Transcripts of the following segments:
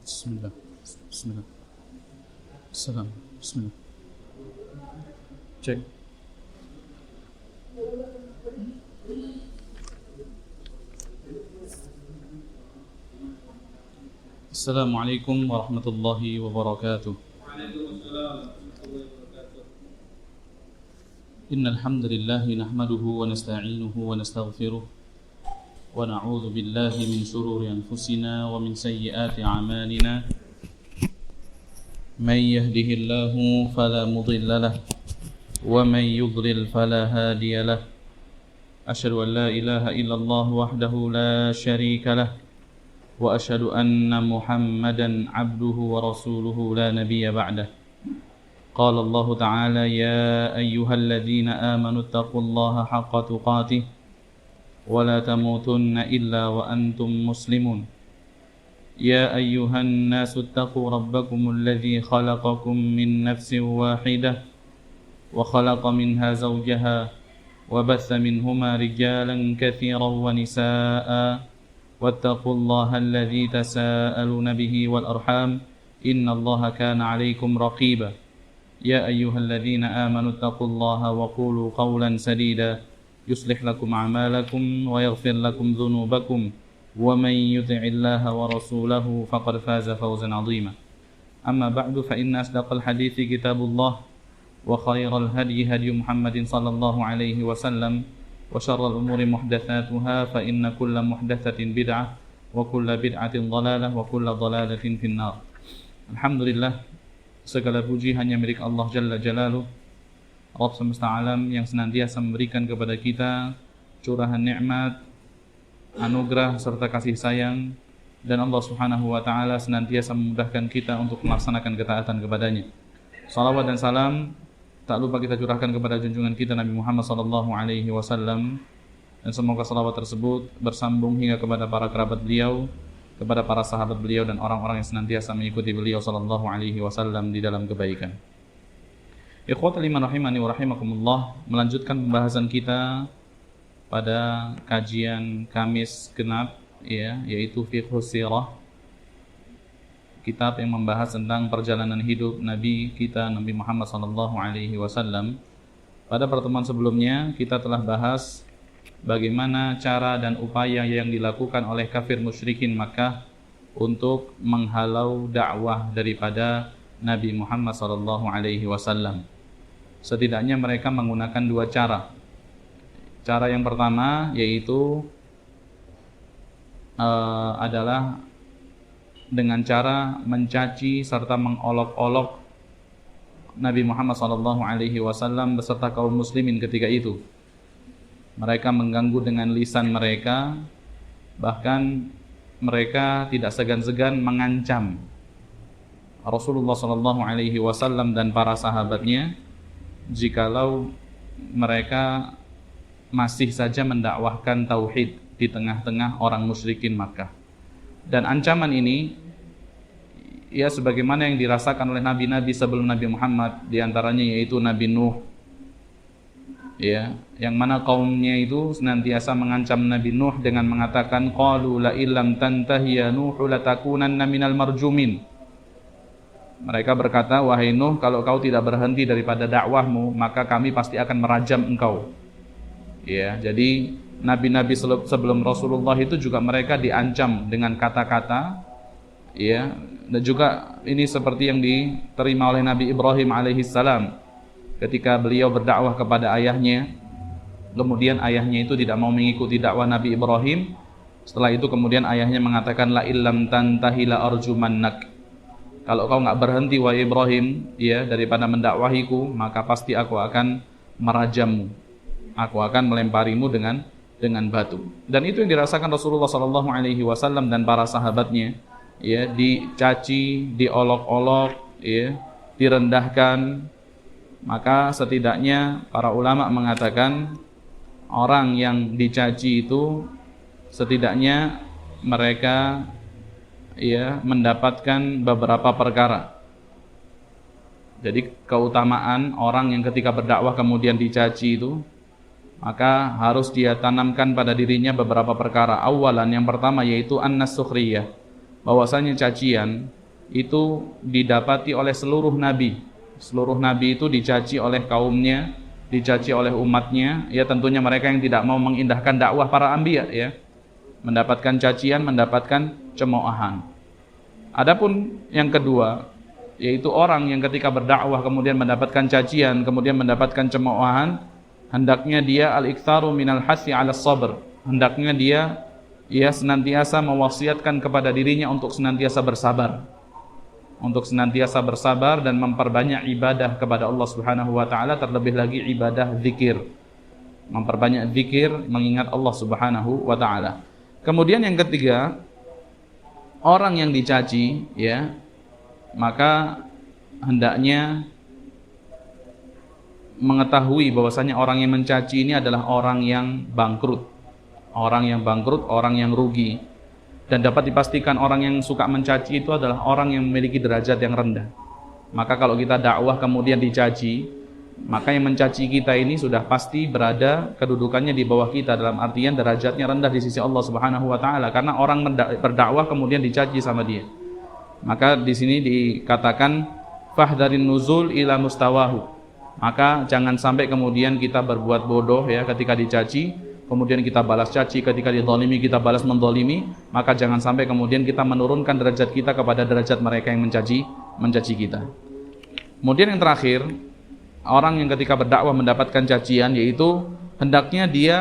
Bismillah. Bismillah. Salam. Bismillah. Cek. Assalamualaikum warahmatullahi wabarakatuh. Innal hamdalillah nahmaduhu wa nasta'inuhu wa nastaghfiruh wa na'udzu billahi min shururi anfusina wa min sayyiati a'malina. Man yahdihillahu fala mudilla lahu wa man yudlil fala hadiya lahu. Asyhadu an la ilaha illallah wahdahu la syarika lahu wa asyhadu anna Muhammadan 'abduhu wa rasuluhu la nabiyya ba'dahu. Qala Allah ta'ala ya ayyuhalladzina amanu taqullaha haqqa tuqatih wa la tamutunna illa wa antum muslimun. Ya ayyuhan nasu taqu rabbakumul ladzi khalaqakum min nafsin wahidah wa khalaqa minha zawjaha wa batha minhuma rijalan katsiran wa nisaa'a wattaqullaha alladzi tasaaluna bihi wal arham innallaha kana 'alaikum raqiba. Ya ayyuhalladzina amanu taqullaha wa qulu qawlan sadida yuslih lakum a'malakum wa yaghfir lakum dhunubakum wa man yuti'illaha wa rasulahu faqad faza fawzan 'azima. Amma ba'du fa inna asdaqal hadithi kitabullah wa khairal hadyi hadyu Muhammadin sallallahu alaihi wasallam wa syarral umuri muhdatsatuha fa inna kulla muhdatsatin bid'ah wa kulla bid'atin dhalalah wa kulla dhalalatin finnar. Alhamdulillah, segala puji hanya milik Allah Jalla Jalaluh, Rabb semesta alam yang senantiasa memberikan kepada kita curahan nikmat, anugerah serta kasih sayang, dan Allah Subhanahu wa taala senantiasa memudahkan kita untuk melaksanakan ketaatan kepadanya. Salawat dan salam tak lupa kita curahkan kepada junjungan kita Nabi Muhammad sallallahu alaihi wasallam, dan semoga salawat tersebut bersambung hingga kepada para kerabat beliau, kepada para sahabat beliau, dan orang-orang yang senantiasa mengikuti beliau sallallahu alaihi wasallam di dalam kebaikan. Ikhwatul iman rahimani wa rahimakumullah, melanjutkan pembahasan kita pada kajian Kamis Genap, ya, yaitu Fiqhus Sirah, kitab yang membahas tentang perjalanan hidup Nabi kita Nabi Muhammad sallallahu alaihi wasallam. Pada pertemuan sebelumnya kita telah bahas bagaimana cara dan upaya yang dilakukan oleh kafir musyrikin Makkah untuk menghalau dakwah daripada Nabi Muhammad sallallahu alaihi wasallam. Setidaknya mereka menggunakan dua cara. Cara yang pertama yaitu adalah dengan cara mencaci serta mengolok-olok Nabi Muhammad sallallahu alaihi wasallam beserta kaum muslimin ketika itu. Mereka mengganggu dengan lisan mereka, bahkan mereka tidak segan-segan mengancam Rasulullah sallallahu alaihi wasallam dan para sahabatnya jikalau mereka masih saja mendakwahkan tauhid di tengah-tengah orang musyrikin Makkah. Dan ancaman ini ya sebagaimana yang dirasakan oleh nabi-nabi sebelum Nabi Muhammad, di antaranya yaitu Nabi Nuh, ya, yang mana kaumnya itu senantiasa mengancam Nabi Nuh dengan mengatakan qalu la illam tantahi ya Nuh latakunanna minal marjumin. Mereka berkata, wahai Nuh, kalau kau tidak berhenti daripada dakwahmu, maka kami pasti akan merajam engkau. Ya, jadi nabi-nabi sebelum Rasulullah itu juga mereka diancam dengan kata-kata, ya, dan juga ini seperti yang diterima oleh Nabi Ibrahim alaihissalam ketika beliau berdakwah kepada ayahnya. Kemudian ayahnya itu tidak mau mengikuti dakwah Nabi Ibrahim. Setelah itu kemudian ayahnya mengatakan la illam tantahi la arjumannak. Kalau kau enggak berhenti wahai Ibrahim, ya, daripada mendakwahiku, maka pasti aku akan merajammu. Aku akan melemparimu dengan batu. Dan itu yang dirasakan Rasulullah sallallahu alaihi wasallam dan para sahabatnya, ya, dicaci, diolok-olok, ya, direndahkan. Maka setidaknya para ulama mengatakan orang yang dicaci itu setidaknya mereka, ya, mendapatkan beberapa perkara. Jadi keutamaan orang yang ketika berdakwah kemudian dicaci itu, maka harus dia tanamkan pada dirinya beberapa perkara. Awalan, yang pertama yaitu an-nasukhriyah, bahwasanya cacian itu didapati oleh seluruh nabi. Seluruh nabi itu dicaci oleh kaumnya, dicaci oleh umatnya, ya tentunya mereka yang tidak mau mengindahkan dakwah para anbiya, ya, mendapatkan cacian, mendapatkan cemoohan. Adapun yang kedua, yaitu orang yang ketika berdakwah kemudian mendapatkan cacian, kemudian mendapatkan cemoohan, hendaknya dia al-iktsaru minal hasyi 'ala sabr. Hendaknya dia senantiasa mewasiatkan kepada dirinya untuk senantiasa bersabar. Untuk senantiasa bersabar dan memperbanyak ibadah kepada Allah Subhanahu wa taala, terlebih lagi ibadah zikir. Memperbanyak zikir, mengingat Allah Subhanahu wa taala. Kemudian yang ketiga, orang yang dicaci, ya, maka hendaknya mengetahui bahwasanya orang yang mencaci ini adalah orang yang bangkrut. Orang yang bangkrut, orang yang rugi. Dan dapat dipastikan orang yang suka mencaci itu adalah orang yang memiliki derajat yang rendah. Maka kalau kita dakwah kemudian dicaci, maka yang mencaci kita ini sudah pasti berada kedudukannya di bawah kita, dalam artian derajatnya rendah di sisi Allah Subhanahu wa taala, karena orang berdakwah kemudian dicaci sama dia. Maka di sini dikatakan fahdharin nuzul ila mustawahu. Maka jangan sampai kemudian kita berbuat bodoh, ya, ketika dicaci, kemudian kita balas caci, ketika dizalimi kita balas menzalimi, maka jangan sampai kemudian kita menurunkan derajat kita kepada derajat mereka yang mencaci kita. Kemudian yang terakhir, orang yang ketika berdakwah mendapatkan cacian, yaitu hendaknya dia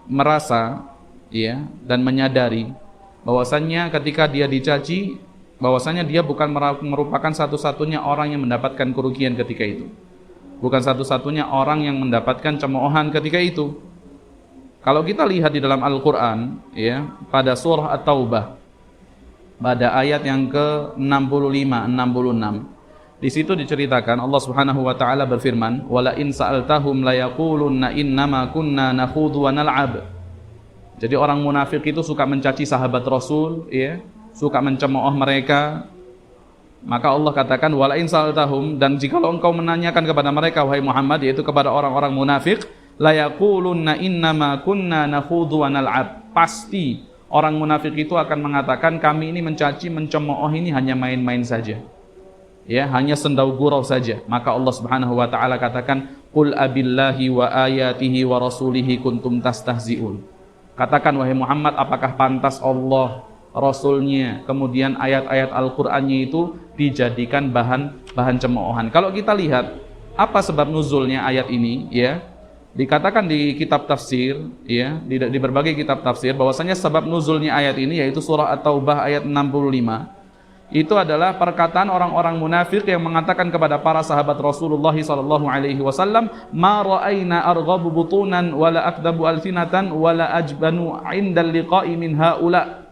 merasa, ya, dan menyadari bahwasannya ketika dia dicaci, bahwasanya dia bukan merupakan satu-satunya orang yang mendapatkan kerugian ketika itu. Bukan satu-satunya orang yang mendapatkan cemoohan ketika itu. Kalau kita lihat di dalam Al-Qur'an, ya, pada surah At-Taubah, pada ayat yang ke-65, 66, di situ diceritakan Allah Subhanahu wa taala berfirman, "Wala in sa'altahum la yaqulunna innama kunna nakhudhu wa nal'ab." Jadi orang munafik itu suka mencaci sahabat Rasul, ya, suka mencemooh mereka. Maka Allah katakan wala in sa'altahum, dan jikalau engkau menanyakan kepada mereka wahai Muhammad, yaitu kepada orang-orang munafik, la yaqulunna innama kunna nakhudhu wa nal'ab. Pasti orang munafik itu akan mengatakan kami ini mencaci, mencemooh ini hanya main-main saja. Ya, hanya sendau gurau saja. Maka Allah Subhanahu wa taala katakan, "Qul abillahi wa ayatihi wa rasulihi kuntum tastahzi'un." Katakan wahai Muhammad, apakah pantas Allah, Rasulnya, kemudian ayat-ayat Al-Qur'annya itu dijadikan bahan cemoohan? Kalau kita lihat apa sebab nuzulnya ayat ini, ya, dikatakan di kitab tafsir, ya, di berbagai kitab tafsir bahwasanya sebab nuzulnya ayat ini yaitu surah At-Taubah ayat 65. Itu adalah perkataan orang-orang munafik yang mengatakan kepada para sahabat Rasulullah sallallahu alaihi wasallam, "Ma ra'aina arghabu butunan wala akdabu alsinatan wala ajbanu 'indal liqa'i min haula."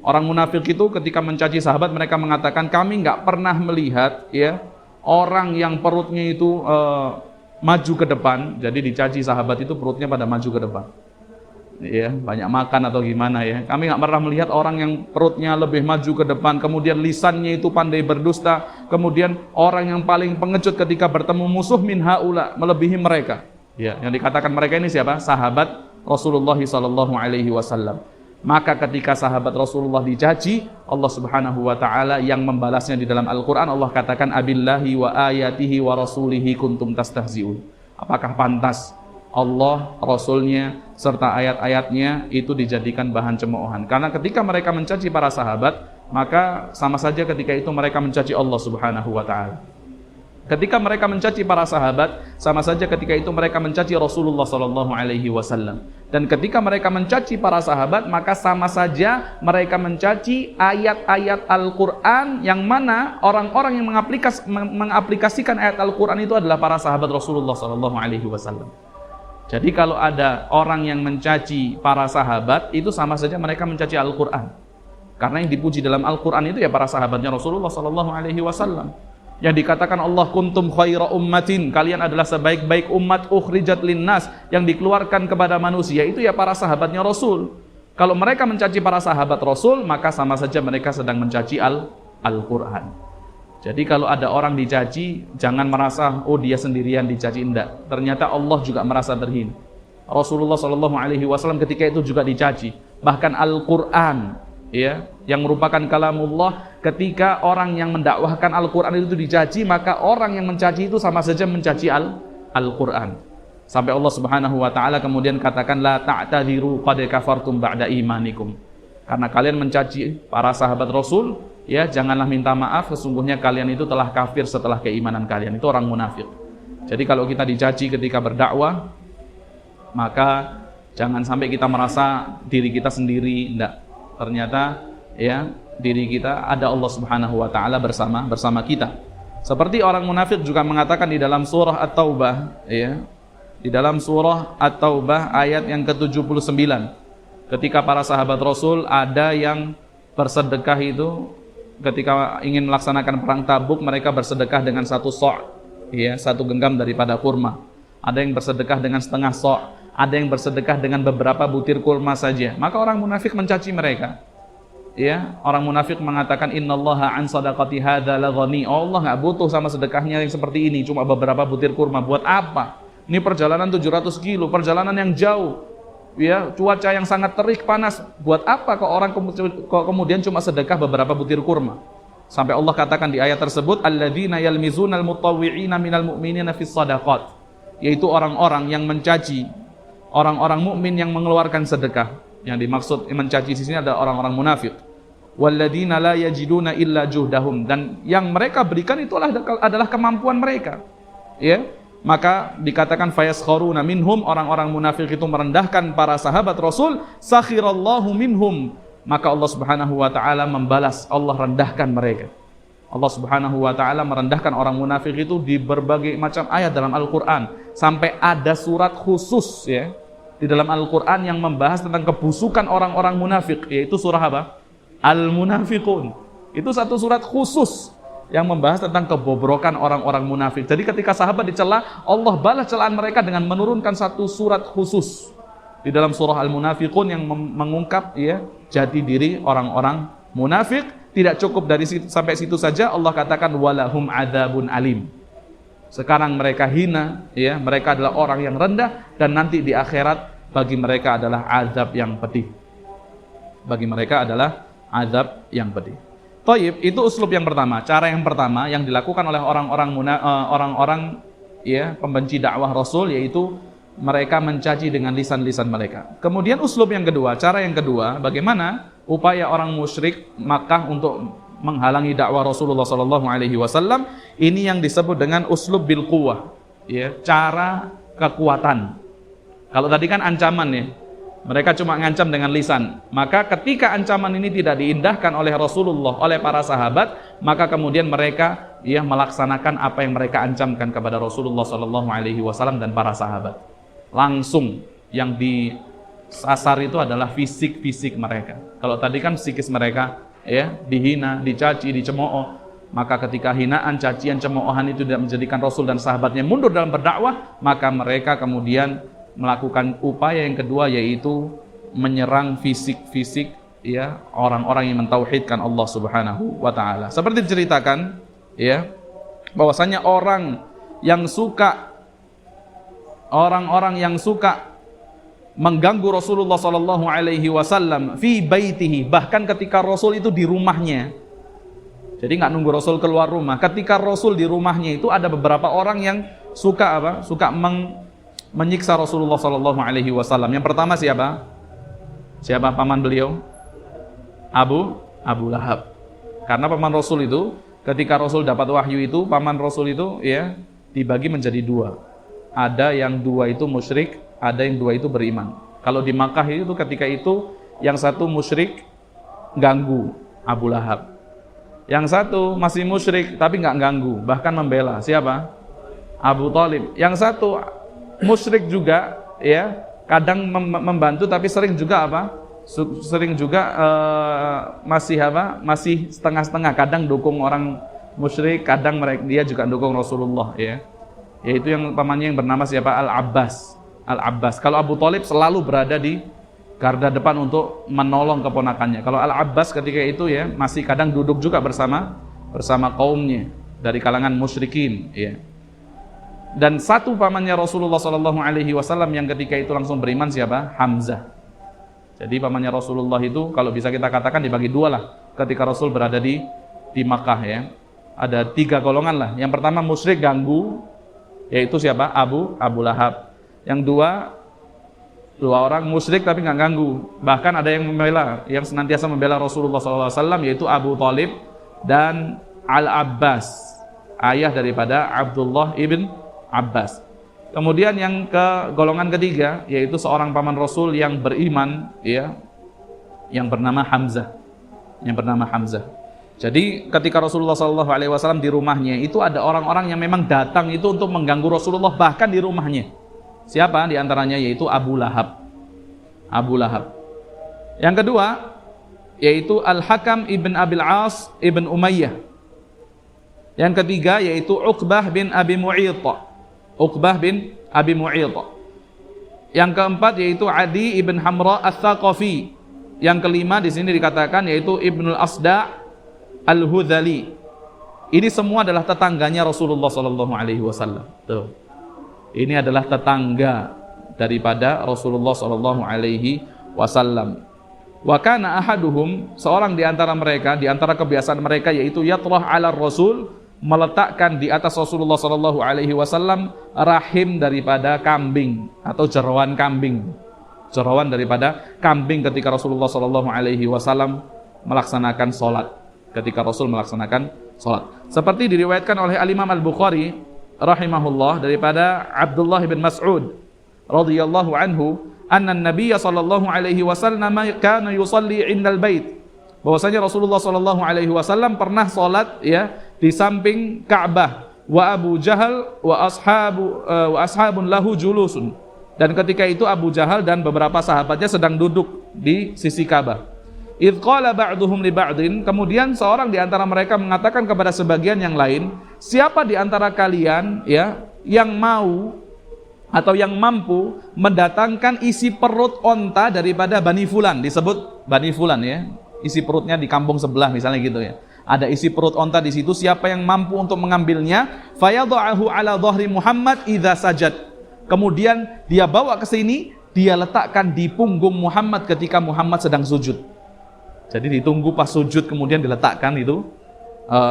Orang munafik itu ketika mencaci sahabat, mereka mengatakan kami enggak pernah melihat, ya, orang yang perutnya itu maju ke depan. Jadi dicaci sahabat itu perutnya pada maju ke depan. Ya, banyak makan atau gimana, ya. Kami nggak pernah melihat orang yang perutnya lebih maju ke depan, kemudian lisannya itu pandai berdusta, kemudian orang yang paling pengecut ketika bertemu musuh min haula, melebihi mereka. Ya, yang dikatakan mereka ini siapa? Sahabat Rasulullah sallallahu alaihi wasallam. Maka ketika sahabat Rasulullah dicaci, Allah Subhanahu wa taala yang membalasnya di dalam Al-Qur'an, Allah katakan abillahi wa ayatihi wa rasulihi kuntum tastahzi'un. Apakah pantas Allah, Rasulnya, serta ayat-ayatnya itu dijadikan bahan cemoohan? Karena ketika mereka mencaci para sahabat, maka sama saja ketika itu mereka mencaci Allah Subhanahu wa ta'ala. Ketika mereka mencaci para sahabat, sama saja ketika itu mereka mencaci Rasulullah sallallahu alaihi wasallam. Dan ketika mereka mencaci para sahabat, maka sama saja mereka mencaci ayat-ayat Al-Qur'an, yang mana orang-orang yang mengaplikasikan ayat Al-Qur'an itu adalah para sahabat Rasulullah sallallahu alaihi wasallam. Jadi kalau ada orang yang mencaci para sahabat, itu sama saja mereka mencaci Al-Qur'an. Karena yang dipuji dalam Al-Qur'an itu ya para sahabatnya Rasulullah sallallahu alaihi wasallam. Yang dikatakan Allah kuntum khaira ummatin, kalian adalah sebaik-baik umat ukhrijat linnas, yang dikeluarkan kepada manusia, itu ya para sahabatnya Rasul. Kalau mereka mencaci para sahabat Rasul, maka sama saja mereka sedang mencaci Al-Qur'an. Jadi kalau ada orang dicaci, jangan merasa oh dia sendirian dicaci, enggak. Ternyata Allah juga merasa terhina. Rasulullah sallallahu alaihi wasallam ketika itu juga dicaci. Bahkan Al-Qur'an ya, yang merupakan kalamullah, ketika orang yang mendakwahkan Al-Quran itu dicaci, maka orang yang mencaci itu sama saja mencaci Al-Quran. Sampai Allah Subhanahu wa taala kemudian katakan, la ta'tadiru qad kafartum ba'da imanikum. Karena kalian mencaci para sahabat Rasul, ya, janganlah minta maaf, sesungguhnya kalian itu telah kafir setelah keimanan kalian. Itu orang munafik. Jadi kalau kita dicaci ketika berdakwah, maka jangan sampai kita merasa diri kita sendiri, enggak. Ternyata ya, diri kita ada Allah Subhanahu wa taala bersama kita. Seperti orang munafik juga mengatakan di dalam surah At-Taubah, ya. Di dalam surah At-Taubah ayat yang ke-79. Ketika para sahabat Rasul ada yang bersedekah itu ketika ingin melaksanakan perang Tabuk, mereka bersedekah dengan satu sok, ya, satu genggam daripada kurma. Ada yang bersedekah dengan setengah sok, ada yang bersedekah dengan beberapa butir kurma saja. Maka orang munafik mencaci mereka. Ya, orang munafik mengatakan innallaha an sadaqati hadza la ghani. Allah enggak butuh sama sedekahnya yang seperti ini, cuma beberapa butir kurma. Buat apa? Ini perjalanan 700 kilo, perjalanan yang jauh. Ya, cuaca yang sangat terik, panas. Buat apa kok orang kemudian cuma sedekah beberapa butir kurma? Sampai Allah katakan di ayat tersebut, alladzina yalmizunal mutawwi'ina minal mu'minina fis shadaqat, yaitu orang-orang yang mencaci orang-orang mukmin yang mengeluarkan sedekah. Yang dimaksud mencaci di sini adalah orang-orang munafik. Walladzina la yajiduna illa juhdahum, dan yang mereka berikan itu adalah kemampuan mereka. Ya, maka dikatakan fayaskharuna minhum, orang-orang munafik itu merendahkan para sahabat Rasul, sakhirallahu minhum, maka Allah Subhanahu wa taala membalas, Allah rendahkan mereka. Allah Subhanahu wa taala merendahkan orang munafik itu di berbagai macam ayat dalam Al-Qur'an, sampai ada surat khusus, ya, di dalam Al-Qur'an yang membahas tentang kebusukan orang-orang munafik, yaitu surah apa? Al-Munafiqun. Itu satu surat khusus yang membahas tentang kebobrokan orang-orang munafik. Jadi ketika sahabat dicela, Allah balas celaan mereka dengan menurunkan satu surat khusus di dalam surah Al-Munafiqun yang mengungkap, ya, jati diri orang-orang munafik. Tidak cukup dari situ, sampai situ saja Allah katakan walahum adzabun alim. Sekarang mereka hina, ya, mereka adalah orang yang rendah, dan nanti di akhirat bagi mereka adalah azab yang pedih. Bagi mereka adalah azab yang pedih. Thayyib, itu uslub yang pertama, cara yang pertama yang dilakukan oleh orang-orang ya, pembenci dakwah Rasul, yaitu mereka mencaci dengan lisan-lisan mereka. Kemudian uslub yang kedua, cara yang kedua, bagaimana upaya orang musyrik Makkah untuk menghalangi dakwah Rasulullah SAW. Ini yang disebut dengan uslub bil quwwah, ya, cara kekuatan. Kalau tadi kan ancaman, ya, mereka cuma ngancam dengan lisan. Maka ketika ancaman ini tidak diindahkan oleh Rasulullah, oleh para sahabat, maka kemudian mereka, ya, melaksanakan apa yang mereka ancamkan kepada Rasulullah SAW dan para sahabat. Langsung yang disasar itu adalah fisik mereka. Kalau tadi kan psikis mereka, ya, dihina, dicaci, dicemooh. Maka ketika hinaan, cacian, cemoohan itu tidak menjadikan Rasul dan sahabatnya mundur dalam berdakwah, maka mereka kemudian melakukan upaya yang kedua, yaitu menyerang fisik, ya, orang-orang yang mentauhidkan Allah Subhanahu wa taala. Seperti diceritakan, ya, bahwasanya orang-orang yang suka mengganggu Rasulullah sallallahu alaihi wasallam fi baitihi, bahkan ketika Rasul itu di rumahnya. Jadi enggak nunggu Rasul keluar rumah. Ketika Rasul di rumahnya itu ada beberapa orang yang suka apa? Suka menyiksa Rasulullah sallallahu alaihi wasallam. Yang pertama siapa? Siapa paman beliau? Abu Lahab. Karena paman Rasul itu, ketika Rasul dapat wahyu itu, paman Rasul itu, ya, dibagi menjadi dua. Ada yang dua itu musyrik, ada yang dua itu beriman. Kalau di Makkah itu ketika itu yang satu musyrik ganggu Abu Lahab. Yang satu masih musyrik tapi enggak ganggu, bahkan membela. Siapa? Abu Thalib. Yang satu musyrik juga, ya, kadang membantu tapi sering juga apa? Sering juga masih setengah-setengah, kadang dukung orang musyrik, kadang dia juga dukung Rasulullah, ya. Yaitu yang pamannya yang bernama siapa? Al-Abbas. Kalau Abu Thalib selalu berada di garda depan untuk menolong keponakannya. Kalau Al-Abbas ketika itu, ya, masih kadang duduk juga bersama kaumnya dari kalangan musyrikin, ya. Dan satu pamannya Rasulullah SAW yang ketika itu langsung beriman siapa? Jadi pamannya Rasulullah itu kalau bisa kita katakan dibagi dua lah ketika Rasul berada di Makkah ya. Ada 3 golongan lah. Yang pertama musyrik ganggu, yaitu siapa? Abu Lahab. Yang dua orang musyrik tapi nggak ganggu. Bahkan ada yang membela, yang senantiasa membela Rasulullah SAW, yaitu Abu Thalib dan Al-Abbas, ayah daripada Abdullah ibn Abbas. Kemudian yang golongan ketiga, yaitu seorang paman Rasul yang beriman, ya, yang bernama Hamzah. Jadi ketika Rasulullah SAW di rumahnya itu ada orang-orang yang memang datang itu untuk mengganggu Rasulullah bahkan di rumahnya. Siapa? Di antaranya yaitu Abu Lahab. Yang kedua yaitu Al-Hakam ibn Abil As ibn Umayyah. Yang ketiga yaitu Uqbah bin Abi Mu'ayth. Yang keempat yaitu Adi ibn Hamra Ats-Tsaqafi. Yang kelima di sini dikatakan yaitu Ibnul Asda' Al-Hudhali. Ini semua adalah tetangganya Rasulullah SAW. Tuh. Ini adalah tetangga daripada Rasulullah SAW. Wa kana ahaduhum, seorang di antara mereka, di antara kebiasaan mereka yaitu yatrah 'ala Rasul, meletakkan di atas Rasulullah SAW rahim daripada kambing atau jeroan kambing. Jeroan daripada kambing ketika Rasulullah SAW melaksanakan sholat. Ketika Rasul melaksanakan sholat. Seperti diriwayatkan oleh Al-Imam Al-Bukhari rahimahullah daripada Abdullah bin Mas'ud radhiyallahu anhu, anna an-nabiy sallallahu alaihi wasallam kana yusalli 'indal bait. Bahwasanya Rasulullah sallallahu alaihi wasallam pernah salat ya di samping Ka'bah, wa Abu Jahal wa ashabun lahu julusun. Dan ketika itu Abu Jahal dan beberapa sahabatnya sedang duduk di sisi Ka'bah. Idz qala ba'duhum li ba'din, kemudian seorang di antara mereka mengatakan kepada sebagian yang lain, siapa di antara kalian ya yang mau atau yang mampu mendatangkan isi perut onta daripada Bani Fulan, disebut Bani Fulan ya, isi perutnya di kampung sebelah misalnya gitu ya. Ada isi perut onta di situ, siapa yang mampu untuk mengambilnya, fayadha'ahu 'ala dhahri Muhammad idza sajad. Kemudian dia bawa ke sini, dia letakkan di punggung Muhammad ketika Muhammad sedang sujud. Jadi ditunggu pas sujud kemudian diletakkan itu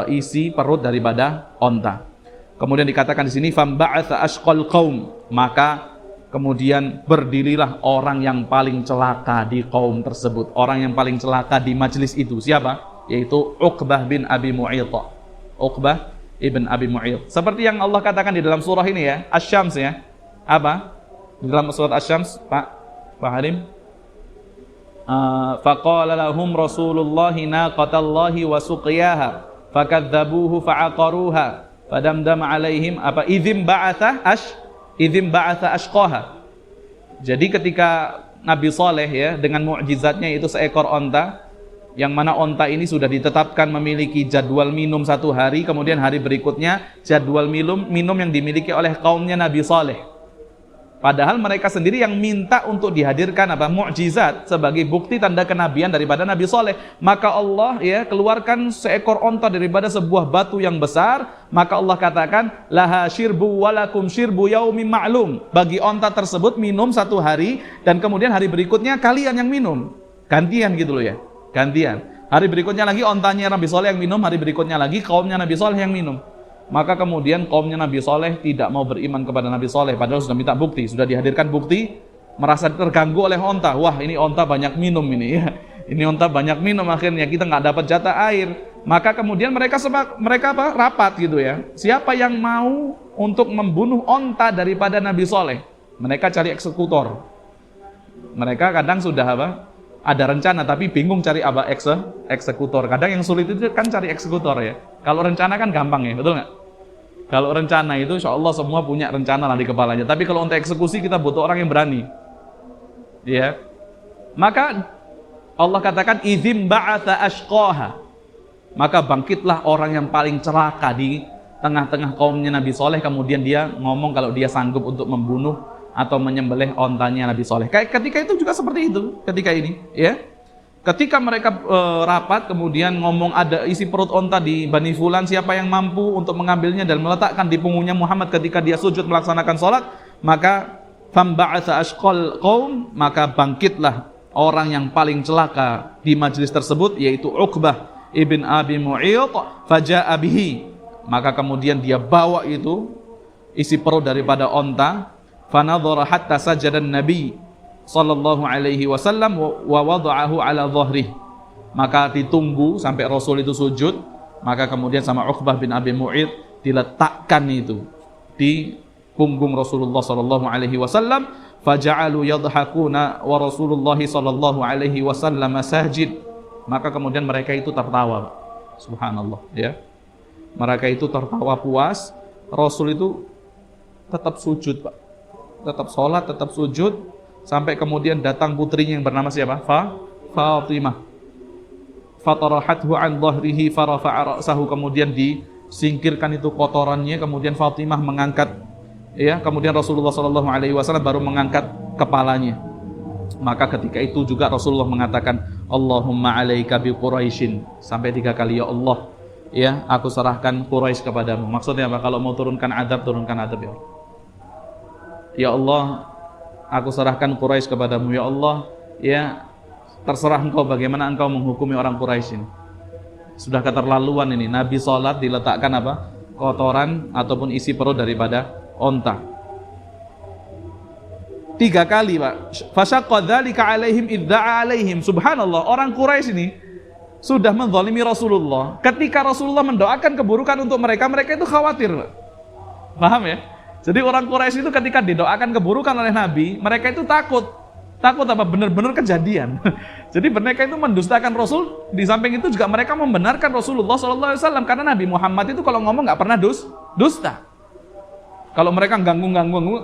isi perut daripada onta. Kemudian dikatakan di sini famba'atha ashqal qaum, maka kemudian berdirilah orang yang paling celaka di kaum tersebut, orang yang paling celaka di majelis itu. Siapa? Yaitu Uqbah bin Abi Mu'ayth. Uqbah ibn Abi Mu'ayth. Seperti yang Allah katakan di dalam surah ini ya, Asy-Syams ya. Apa? Di dalam surat Asy-Syams, Pak Halim. Faqala lahum Rasulullahi naqatallahi wa suqiyaha fakadzabuhu fa'aqaruha fadamdama alaihim apa idzim ba'atha ashqaha. Jadi ketika Nabi Saleh ya dengan mukjizatnya itu seekor onta, yang mana onta ini sudah ditetapkan memiliki jadwal minum 1 hari, kemudian hari berikutnya jadwal minum yang dimiliki oleh kaumnya Nabi Saleh. Padahal mereka sendiri yang minta untuk dihadirkan apa mukjizat sebagai bukti tanda kenabian daripada Nabi Saleh. Maka Allah ya keluarkan seekor onta daripada sebuah batu yang besar. Maka Allah katakan laha syirbu walakum syirbu yaumin ma'lum. Bagi onta tersebut minum 1 hari dan kemudian hari berikutnya kalian yang minum. Gantian gitu loh ya. Gantian. Hari berikutnya lagi ontanya Nabi Saleh yang minum, hari berikutnya lagi kaumnya Nabi Saleh yang minum. Maka kemudian kaumnya Nabi Saleh tidak mau beriman kepada Nabi Saleh, padahal sudah minta bukti, sudah dihadirkan bukti, merasa terganggu oleh onta. Wah, ini onta banyak minum ini ya. Ini onta banyak minum, akhirnya kita nggak dapat jatah air. Maka kemudian mereka rapat gitu ya. Siapa yang mau untuk membunuh onta daripada Nabi Saleh? Mereka cari eksekutor. Mereka kadang sudah ada rencana tapi bingung cari eksekutor. Kadang yang sulit itu kan cari eksekutor ya. Kalau rencana kan gampang ya, betul nggak? Kalau rencana itu insya Allah semua punya rencana lah di kepalanya. Tapi kalau untuk eksekusi kita butuh orang yang berani. Ya. Maka Allah katakan idzim ba'atha ashqaha. Maka bangkitlah orang yang paling celaka di tengah-tengah kaumnya Nabi Saleh. Kemudian dia ngomong kalau dia sanggup untuk membunuh atau menyembelih ontanya Nabi Saleh. Kayak ketika itu juga seperti itu, ketika ini, ya. Ketika mereka rapat, kemudian ngomong ada isi perut onta di Bani Fulan, siapa yang mampu untuk mengambilnya dan meletakkan di punggungnya Muhammad ketika dia sujud melaksanakan sholat, maka famba'atha ashqal qaum, maka bangkitlah orang yang paling celaka di majelis tersebut yaitu Uqbah ibn Abi Mu'ayth, faja'a bihi, maka kemudian dia bawa itu isi perut daripada onta, fanadhara hatta sajadan Nabi sallallahu alaihi wasallam wa wada'ahu ala dhahrihi, maka ditunggu sampai Rasul itu sujud, maka kemudian sama Uqbah bin Abi Mu'ayth diletakkan itu di punggung Rasulullah sallallahu alaihi wasallam, faja'alu yadhakuna wa Rasulullah sallallahu alaihi wasallam sajid, maka kemudian mereka itu tertawa. Subhanallah, ya. Mereka itu tertawa puas, Rasul itu tetap sujud, Pak. Tetap sholat, tetap sujud, sampai kemudian datang putrinya yang bernama siapa? Fatimah. Fatarahathu an dhahrihi farafa'a ra'sahu, kemudian disingkirkan itu kotorannya, kemudian Fatimah mengangkat, ya, kemudian Rasulullah sallallahu alaihi wasallam baru mengangkat kepalanya. Maka ketika itu juga Rasulullah mengatakan, Allahumma alaika bi Quraisyin, sampai 3 kali, ya Allah, ya, aku serahkan Quraisy kepadamu. Maksudnya apa? Kalau mau turunkan adab, turunkan adab, ya Allah. Ya Allah, aku serahkan Quraisy kepadamu, ya Allah, ya, terserah engkau bagaimana engkau menghukumi orang Quraisy ini. Sudah keterlaluan ini. Nabi sholat diletakkan apa? Kotoran ataupun isi perut daripada onta. 3 kali, Pak. Fasyaqqa dzalika alaihim idda'a alaihim. Subhanallah, orang Quraisy ini sudah menzalimi Rasulullah. Ketika Rasulullah mendoakan keburukan untuk mereka, mereka itu khawatir, Pak. Paham ya? Jadi orang Quraisy itu ketika didoakan keburukan oleh Nabi, mereka itu takut. Takut apa? Benar-benar kejadian. Jadi mereka itu mendustakan Rasul. Di samping itu juga mereka membenarkan Rasulullah SAW, karena Nabi Muhammad itu kalau ngomong nggak pernah dusta. Kalau mereka ganggu,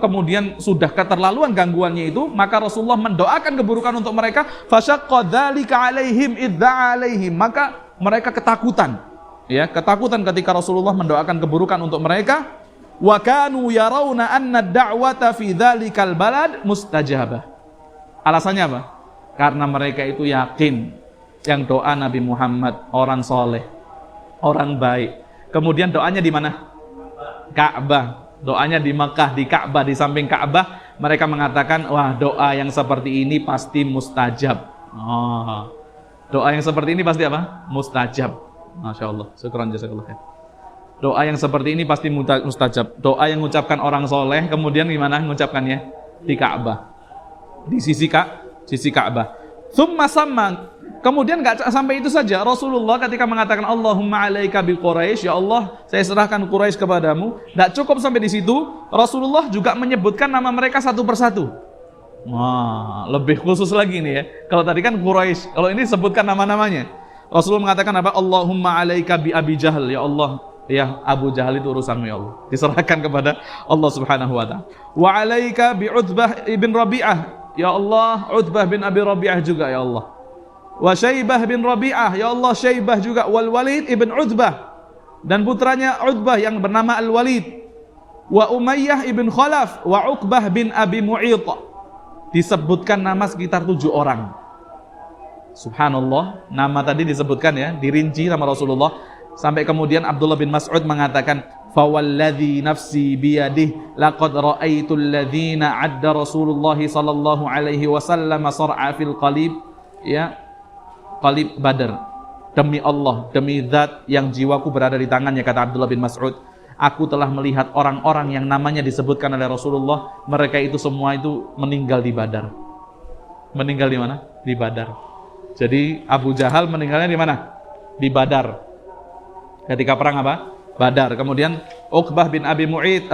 kemudian sudah keterlaluan gangguannya itu, maka Rasulullah mendoakan keburukan untuk mereka. Fasyaqqa dzalika alaihim idda'a alaihim, maka mereka ketakutan. Ya, ketakutan ketika Rasulullah mendoakan keburukan untuk mereka. Wa kanu yarawna anna ad-da'wata fi dzalikal balad mustajabah. Alasannya apa? Karena mereka itu yakin yang doa Nabi Muhammad orang soleh, orang baik. Kemudian doanya di mana? Ka'bah. Doanya di Mekah, di Ka'bah, di samping Ka'bah. Mereka mengatakan, wah, doa yang seperti ini pasti mustajab. Oh, doa yang seperti ini pasti apa? Mustajab. Masya Allah. Syukran jazakallah khair. Doa yang seperti ini pasti mustajab. Doa yang mengucapkan orang soleh, kemudian gimana mengucapkannya? Di Ka'bah, di sisi Ka'bah. Tsumma samma, kemudian nggak sampai itu saja. Rasulullah ketika mengatakan Allahumma alaika bi Quraisy, ya Allah, saya serahkan Quraisy kepadamu. Nggak cukup sampai di situ. Rasulullah juga menyebutkan nama mereka satu persatu. Wah, lebih khusus lagi nih ya. Kalau tadi kan Quraisy, kalau ini sebutkan nama-namanya. Rasulullah mengatakan apa? Allahumma alaika bi Abi Jahal, ya Allah, ya Abu Jahal itu urusanmu, ya Allah. Diserahkan kepada Allah Subhanahu wa taala. Wa alaika bi Utsbah ibn Rabi'ah, ya Allah, Utsbah bin Abi Rabi'ah juga, ya Allah. Wa Syaibah bin Rabi'ah, ya Allah, Syaibah juga. Wal Walid ibn Utsbah, dan putranya Utsbah yang bernama Al-Walid. Wa Umayyah ibn Khalaf, wa Uqbah bin Abi Mu'ayth. Disebutkan nama sekitar 7 orang. Subhanallah, nama tadi disebutkan ya, dirinci sama Rasulullah. Sampai kemudian Abdullah bin Mas'ud mengatakan, fawalladzi nafsi biyadihi laqad ra'aitul ladzina 'adda Rasulullah sallallahu alaihi wasallam sar'a fil qalib, ya, qalib Badar. Demi Allah, demi zat yang jiwaku berada di tangannya, kata Abdullah bin Mas'ud, aku telah melihat orang-orang yang namanya disebutkan oleh Rasulullah, mereka itu semua itu meninggal di Badar. Meninggal di mana? Di Badar. Jadi Abu Jahal meninggalnya di mana? Di Badar. Ketika perang apa? Badar. Kemudian Uqbah bin Abi Mu'ayth,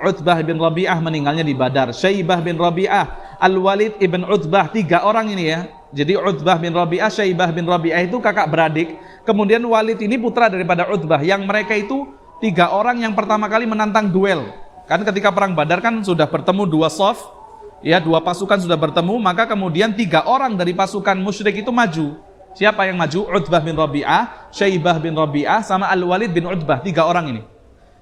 Utsbah bin Rabi'ah meninggalnya di Badar. Syaibah bin Rabi'ah, Al-Walid ibn Utsbah, 3 orang ini ya. Jadi Utsbah bin Rabi'ah, Syaibah bin Rabi'ah itu kakak beradik. Kemudian Walid ini putra daripada Utsbah. Yang mereka itu 3 orang yang pertama kali menantang duel. Kan ketika perang Badar kan sudah bertemu 2 shaf, ya, 2 pasukan sudah bertemu, maka kemudian 3 orang dari pasukan musyrik itu maju. Siapa yang maju? Utsbah bin Rabi'ah, Syaibah bin Rabi'ah, sama Al-Walid bin Utsbah. 3 orang ini.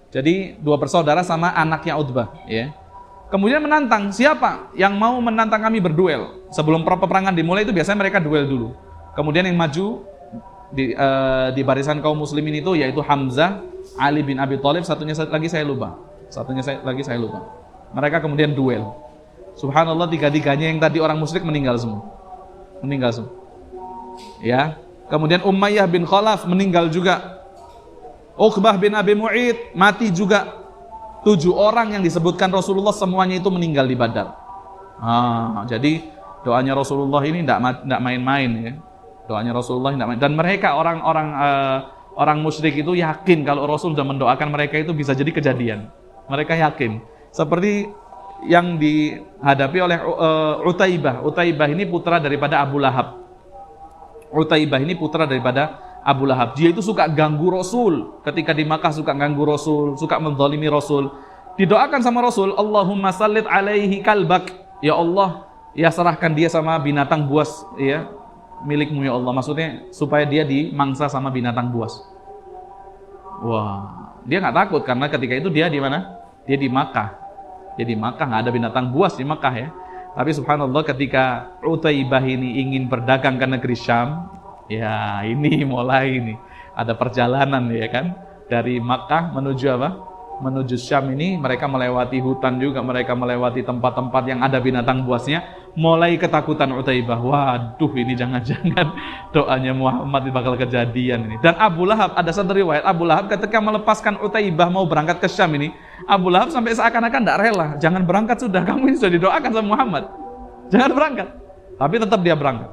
Jadi 2 bersaudara sama anaknya Utsbah, ya. Kemudian menantang, siapa yang mau menantang kami berduel? Sebelum peperangan dimulai itu biasanya mereka duel dulu. Kemudian yang maju di barisan kaum muslimin itu yaitu Hamzah, Ali bin Abi Thalib, satunya lagi saya lupa. Mereka kemudian duel. Subhanallah, 3-3-nya yang tadi orang musyrik meninggal semua. meninggal semua. Ya. Kemudian Umayyah bin Khalaf meninggal juga. Uqbah bin Abi Mu'id mati juga. 7 orang yang disebutkan Rasulullah semuanya itu meninggal di Badar. Jadi doanya Rasulullah ini tidak main-main ya. Doanya Rasulullah tidak main. Dan mereka orang musyrik itu yakin kalau Rasul sudah mendoakan mereka itu bisa jadi kejadian. Mereka yakin. Seperti yang dihadapi oleh Utaibah. Utaibah ini putra daripada Abu Lahab. Utaibah ini putra daripada Abu Lahab. Dia itu suka ganggu Rasul. Ketika di Makkah suka ganggu Rasul, suka menzalimi Rasul. Didoakan sama Rasul, Allahumma sallit alaihi kalbak. Ya Allah, ya serahkan dia sama binatang buas ya, milikmu ya Allah. Maksudnya supaya dia dimangsa sama binatang buas. Wah, dia nggak takut karena ketika itu dia di mana? Dia di Makkah. Dia di Makkah, nggak ada binatang buas di Makkah ya. Tapi subhanallah ketika Utaibah ini ingin berdagang ke negeri Syam, ya ini mulai ini ada perjalanan ya kan, dari Makkah menuju apa? Menuju Syam ini mereka melewati hutan juga, mereka melewati tempat-tempat yang ada binatang buasnya. Mulai ketakutan Utaibah, waduh ini jangan-jangan doanya Muhammad bakal kejadian ini. Dan Abu Lahab, ada satu riwayat Abu Lahab ketika melepaskan Utaibah mau berangkat ke Syam ini, Abu Lahab sampai seakan-akan tidak rela, jangan berangkat sudah, kamu ini sudah didoakan sama Muhammad, jangan berangkat. Tapi tetap dia berangkat.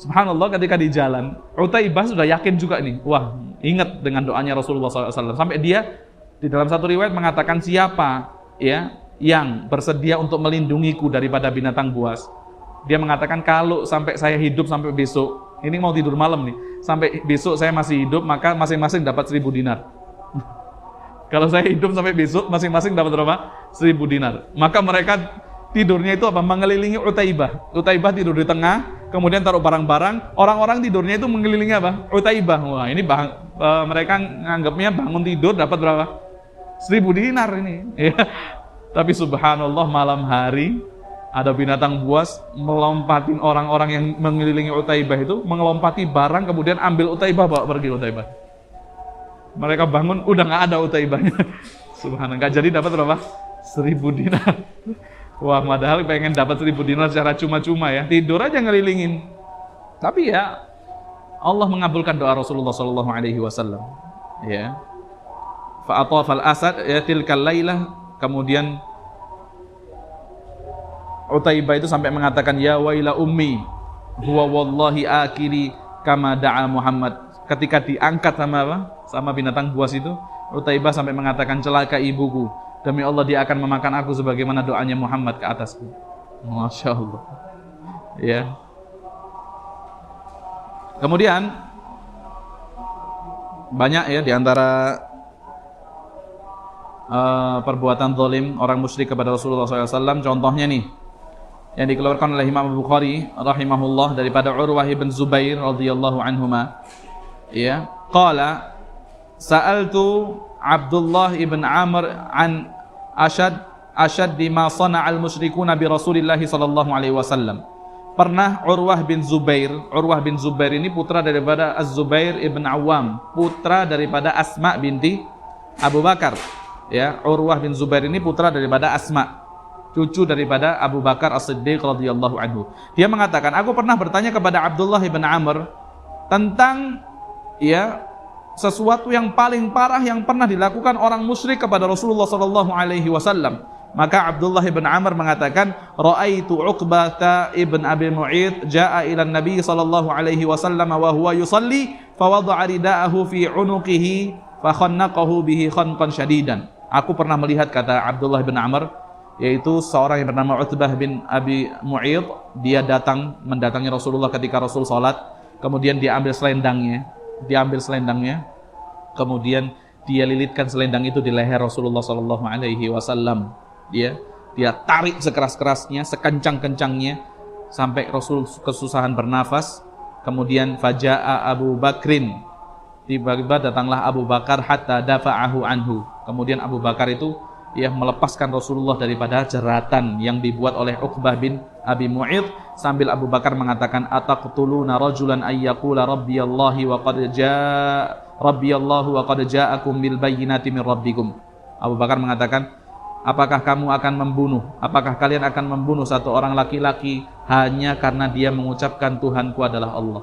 Subhanallah ketika di jalan, Utaibah sudah yakin juga nih, wah ingat dengan doanya Rasulullah SAW. Sampai dia di dalam satu riwayat mengatakan siapa ya yang bersedia untuk melindungiku daripada binatang buas. Dia mengatakan kalau sampai saya hidup sampai besok, ini mau tidur malam nih, sampai besok saya masih hidup maka masing-masing dapat 1.000 dinar. Kalau saya hidup sampai besok masing-masing dapat berapa? 1.000 dinar. Maka mereka tidurnya itu apa? Mengelilingi Utaibah. Utaibah tidur di tengah, kemudian taruh barang-barang. Orang-orang tidurnya itu mengelilingi apa? Utaibah. Wah, ini mereka nganggapnya bangun tidur dapat berapa? 1.000 dinar ini. Ya. Tapi subhanallah malam hari ada binatang buas melompatin orang-orang yang mengelilingi Utaibah itu, melompati barang kemudian ambil Utaibah bawa pergi Utaibah. Mereka bangun udah nggak ada Utaibahnya. Subhanallah. Jadi dapat berapa? 1.000 dinar. Wah, padahal pengen dapat 1.000 dinar secara cuma-cuma ya. Tidur aja ngelilingin. Tapi ya Allah mengabulkan doa Rasulullah sallallahu alaihi wasallam. Ya. Fa atafal asad ya tilkal lailah. Kemudian Utaibah itu sampai mengatakan ya waila ummi huwa wallahi akili kama da'a Muhammad. Ketika diangkat sama apa? Sama binatang buas itu, Utaibah sampai mengatakan celaka ibuku, demi Allah dia akan memakan aku sebagaimana doanya Muhammad ke atasku. Masya Allah. Ya. Kemudian banyak ya diantara perbuatan zalim orang musyrik kepada Rasulullah SAW. Contohnya nih yang dikeluarkan oleh Imam Bukhari rahimahullah daripada Urwah bin Zubair radhiyallahu anhuma. Ya, qala sa'altu Abdullah ibn Amr an ashad ma sana'al musyrikuna bi Rasulillah sallallahu alaihi wasallam. Pernah Urwah bin Zubair ini putra daripada Az-Zubair ibn Awam, putra daripada Asma binti Abu Bakar. Ya, Urwah bin Zubair ini putra daripada Asma, cucu daripada Abu Bakar As-Siddiq radhiyallahu anhu. Dia mengatakan, aku pernah bertanya kepada Abdullah bin Amr tentang ya sesuatu yang paling parah yang pernah dilakukan orang musyrik kepada Rasulullah sallallahu alaihi wasallam. Maka Abdullah bin Amr mengatakan, "Ra'aitu Uqbah ibn Abi Mu'id jaa'a ila Nabi sallallahu alaihi wasallam wa huwa yusalli fa wada'a rida'ahu fi 'unuqihi fa khannaqahu bihi khanqan shadidan." Aku pernah melihat, kata Abdullah bin Amr, yaitu seorang yang bernama Utbah bin Abi Mu'id, dia mendatangi Rasulullah ketika Rasul salat, kemudian dia ambil selendangnya, kemudian dia lilitkan selendang itu di leher Rasulullah sallallahu alaihi wasallam. Dia tarik sekeras-kerasnya, sekencang-kencangnya sampai Rasul kesusahan bernafas. Kemudian faja'a Abu Bakrin, tiba-tiba datanglah Abu Bakar hatta dafa'ahu anhu. Kemudian Abu Bakar itu melepaskan Rasulullah daripada jeratan yang dibuat oleh Uqbah bin Abi Mu'id, sambil Abu Bakar mengatakan, ataqtuluna rajulan ayyaqula rabbiyallahi wa qad ja'akum bil bayyinati min rabbikum. Abu Bakar mengatakan, Apakah kamu akan membunuh? Apakah kalian akan membunuh satu orang laki-laki hanya karena dia mengucapkan Tuhanku adalah Allah?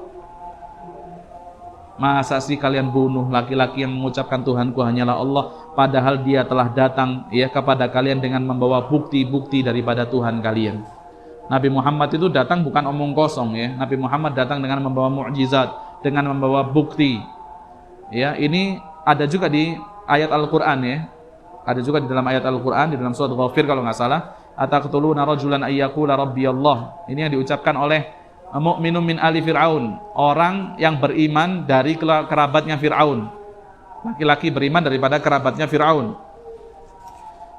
Masa sih kalian bunuh laki-laki yang mengucapkan Tuhanku hanyalah Allah, padahal dia telah datang ya kepada kalian dengan membawa bukti-bukti daripada Tuhan kalian. Nabi Muhammad itu datang bukan omong kosong ya. Nabi Muhammad datang dengan membawa mukjizat, dengan membawa bukti. Ya, ini ada juga di ayat Al-Qur'an ya. Ada juga di dalam ayat Al-Qur'an di dalam surat Ghafir kalau enggak salah, ataqtuluna rajulan ayyaqula rabbiyallah. Ini yang diucapkan oleh mu'minun min ali Fir'aun, orang yang beriman dari kerabatnya Fir'aun. Laki-laki beriman daripada kerabatnya Fir'aun.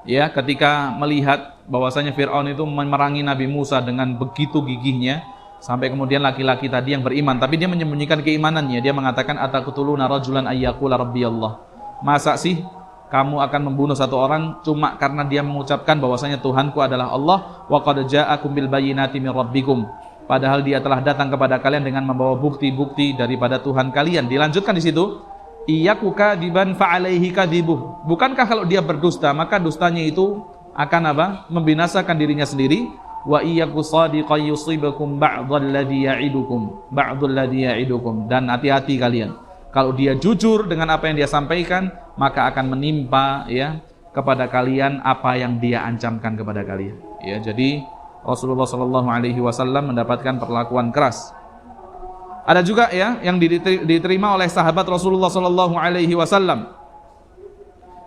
Ya, ketika melihat bahwasanya Fir'aun itu memerangi Nabi Musa dengan begitu gigihnya, sampai kemudian laki-laki tadi yang beriman, tapi dia menyembunyikan keimanannya. Dia mengatakan ataqtuluna rajulan ayyaqula rabbiyallah. Masa sih kamu akan membunuh satu orang cuma karena dia mengucapkan bahwasanya Tuhanku adalah Allah, wa qad ja'akum bil bayyinati min rabbikum. Padahal dia telah datang kepada kalian dengan membawa bukti-bukti daripada Tuhan kalian. Dilanjutkan di situ, iyyaku kadiban fa alaihi kadibuh. Bukankah kalau dia berdusta, maka dustanya itu akan apa? Membinasakan dirinya sendiri. Wa iyyaku shadiqan yusibakum ba'dalladzi ya'idukum. Dan hati-hati kalian. Kalau dia jujur dengan apa yang dia sampaikan, maka akan menimpa ya kepada kalian apa yang dia ancamkan kepada kalian. Ya, jadi Rasulullah Shallallahu Alaihi Wasallam mendapatkan perlakuan keras. Ada juga ya yang diterima oleh sahabat Rasulullah Shallallahu Alaihi Wasallam.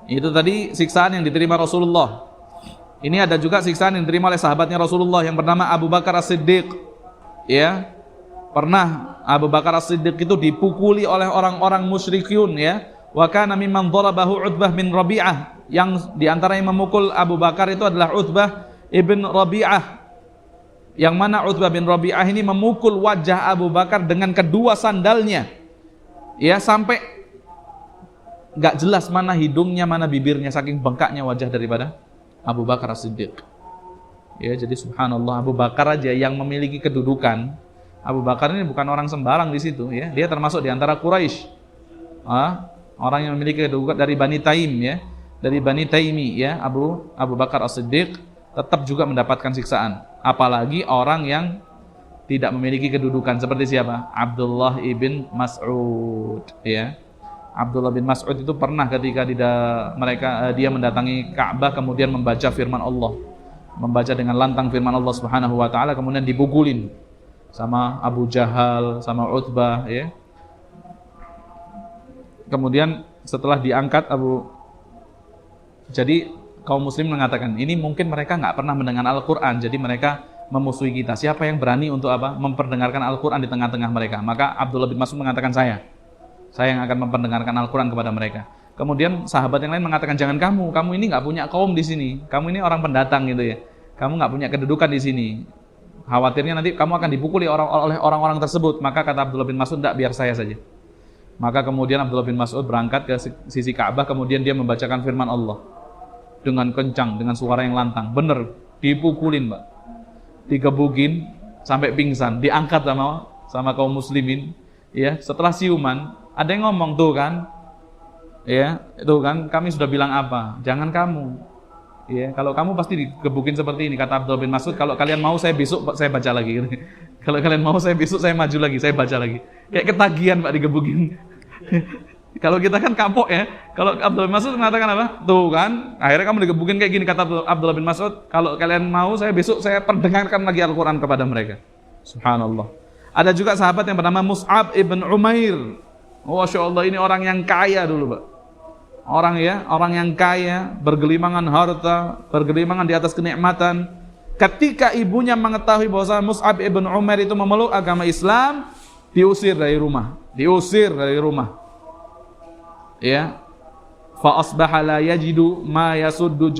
Itu tadi siksaan yang diterima Rasulullah. Ini ada juga siksaan yang diterima oleh sahabatnya Rasulullah yang bernama Abu Bakar As-Siddiq. Ya, pernah Abu Bakar As-Siddiq itu dipukuli oleh orang-orang musyrikun ya. Wa kana mimman dharabahu Utbah bin Rabi'ah. Yang diantara yang memukul Abu Bakar itu adalah Utbah ibn Rabi'ah. Yang mana Utbah bin Rabi'ah ini memukul wajah Abu Bakar dengan kedua sandalnya. Ya, sampai enggak jelas mana hidungnya, mana bibirnya, saking bengkaknya wajah daripada Abu Bakar As-Siddiq. Ya, jadi subhanallah, Abu Bakar aja yang memiliki kedudukan. Abu Bakar ini bukan orang sembarang di situ ya. Dia termasuk di antara Quraisy. Orang yang memiliki kedudukan dari Bani Taim ya. Dari Bani Taimi ya, Abu Bakar As-Siddiq tetap juga mendapatkan siksaan. Apalagi orang yang tidak memiliki kedudukan seperti siapa? Abdullah ibn Mas'ud ya. Abdullah bin Mas'ud itu pernah ketika dia mendatangi Ka'bah kemudian membaca firman Allah. Membaca dengan lantang firman Allah Subhanahu wa taala kemudian dipukulin sama Abu Jahal, sama Utbah ya. Kemudian setelah diangkat jadi kaum muslim mengatakan, ini mungkin mereka nggak pernah mendengar Al-Qur'an, jadi mereka memusuhi kita. Siapa yang berani untuk memperdengarkan Al-Qur'an di tengah-tengah mereka? Maka Abdullah bin Mas'ud mengatakan saya yang akan memperdengarkan Al-Qur'an kepada mereka. Kemudian sahabat yang lain mengatakan, jangan kamu ini nggak punya kaum di sini. Kamu ini orang pendatang gitu ya. Kamu nggak punya kedudukan di sini. Khawatirnya nanti kamu akan dipukuli oleh orang-orang tersebut. Maka kata Abdullah bin Mas'ud, tidak, biar saya saja. Maka kemudian Abdullah bin Mas'ud berangkat ke sisi Ka'bah, kemudian dia membacakan firman Allah dengan kencang, dengan suara yang lantang. Bener, dipukulin Pak, digebukin sampai pingsan, diangkat sama kaum muslimin. Ya, setelah siuman, ada yang ngomong tuh kan, ya, itu kan kami sudah bilang apa? Jangan kamu. Ya, kalau kamu pasti digebukin seperti ini, kata Abdullah bin Mas'ud. Kalau kalian mau saya besok saya baca lagi. Kalau kalian mau saya besok saya maju lagi, saya baca lagi. Kayak ketagihan Pak digebukin. Kalau kita kan kapok ya. Kalau Abdullah bin Mas'ud mengatakan apa? Tuh kan, akhirnya kamu digebukin kayak gini, kata Abdullah bin Mas'ud. Kalau kalian mau saya besok saya perdengarkan lagi Al-Qur'an kepada mereka. Subhanallah. Ada juga sahabat yang bernama Mus'ab ibn Umair. Masya Allah, ini orang yang kaya dulu Pak. Orang yang kaya, bergelimangan harta, bergelimangan di atas kenikmatan. Ketika ibunya mengetahui bahwa Mus'ab ibn Umair itu memeluk agama Islam, diusir dari rumah. Ya. Fa asbaha la yajidu ma yasuddu